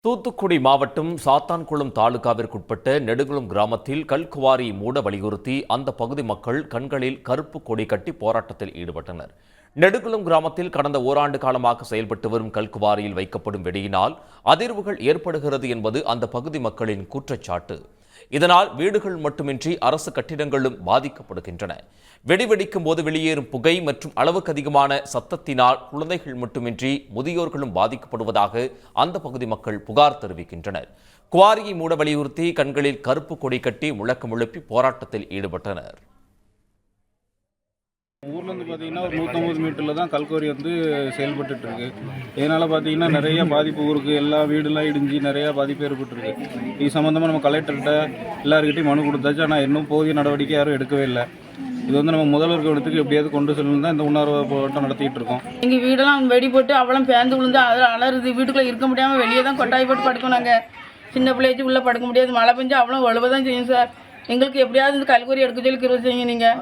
தூத்துக்குடி மாவட்டம் சாத்தான்குளம் தாலுகாவிற்குட்பட்ட நெடுங்குளம் கிராமத்தில் கல்குவாரி மூட வலியுறுத்தி அந்த பகுதி மக்கள் கண்களில் கருப்பு கொடி கட்டி போராட்டத்தில் ஈடுபட்டனர். நெடுங்குளம் கிராமத்தில் கடந்த ஓராண்டு காலமாக செயல்பட்டு வரும் கல்குவாரியில் வைக்கப்படும் வெடியினால் அதிர்வுகள் ஏற்படுகிறது என்பது அந்த பகுதி மக்களின் குற்றச்சாட்டு. இதனால் வீடுகள் மட்டுமின்றி அரசு கட்டிடங்களும் பாதிக்கப்படுகின்றன. வெடிவெடிக்கும் போது வெளியேறும் புகை மற்றும் அளவுக்கு அதிகமான சத்தத்தினால் குழந்தைகள் மட்டுமின்றி முதியோர்களும் பாதிக்கப்படுவதாக அந்த பகுதி மக்கள் புகார் தெரிவிக்கின்றனர். குவாரியை மூட வலியுறுத்தி கண்களில் கருப்பு கொடி கட்டி முழக்கம் எழுப்பி போராட்டத்தில் ஈடுபட்டனர். ஊர்லேருந்து பார்த்தீங்கன்னா ஒரு 150 மீட்டரில் தான் கல்குவாரி செயல்பட்டு இருக்கு. இதனால் பார்த்தீங்கன்னா நிறைய பாதிப்பு ஊருக்கு எல்லா வீடுலாம் இடிஞ்சு நிறையா பாதிப்பு ஏற்பட்டுருக்கு. இது சம்மந்தமாக நம்ம கலெக்டர்கிட்ட எல்லாருக்கிட்டையும் மனு கொடுத்தாச்சு. ஆனால் இன்னும் போதிய நடவடிக்கை யாரும் எடுக்கவே இல்லை. இது நம்ம முதல்வர் கவனத்துக்கு எப்படியாவது கொண்டு செல்லணும் தான் இந்த உணர்வு போராட்டம் நடத்திட்டு இருக்கோம். எங்கள் வீடெல்லாம் வெடி போட்டு அவளும் பேந்து விழுந்து அலறுது. வீட்டுக்குள்ளே இருக்க முடியாமல் வெளியே தான் கொட்டாய் போட்டு படுக்கணும். நாங்கள் சின்ன பிள்ளைச்சு உள்ளே படுக்க முடியாது. மழை பெஞ்சு அவ்வளோ வலுவதான் செய்யும் சார். எங்களுக்கு எப்படியாவது இந்த கல்குவாரி எடுக்க சொல்லி கிருபை செய்யுங்க நீங்கள்.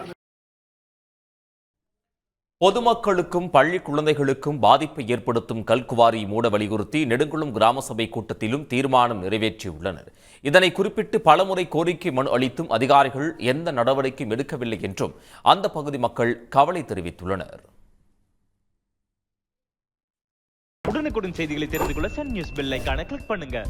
பொதுமக்களுக்கும் பள்ளி குழந்தைகளுக்கும் பாதிப்பை ஏற்படுத்தும் கல்குவாரி மூட வலியுறுத்தி நெடுங்குளம் கிராம சபை கூட்டத்திலும் தீர்மானம் நிறைவேற்றியுள்ளனர். இதனை குறிப்பிட்டு பலமுறை கோரிக்கை மனு அளித்தும் அதிகாரிகள் எந்த நடவடிக்கையும் எடுக்கவில்லை என்றும் அந்த பகுதி மக்கள் கவலை தெரிவித்துள்ளனர். உடனுக்குடன் செய்திகளை தெரிந்து கொள்ள சன் நியூஸ் பெல் ஐகானை கிளிக் பண்ணுங்க.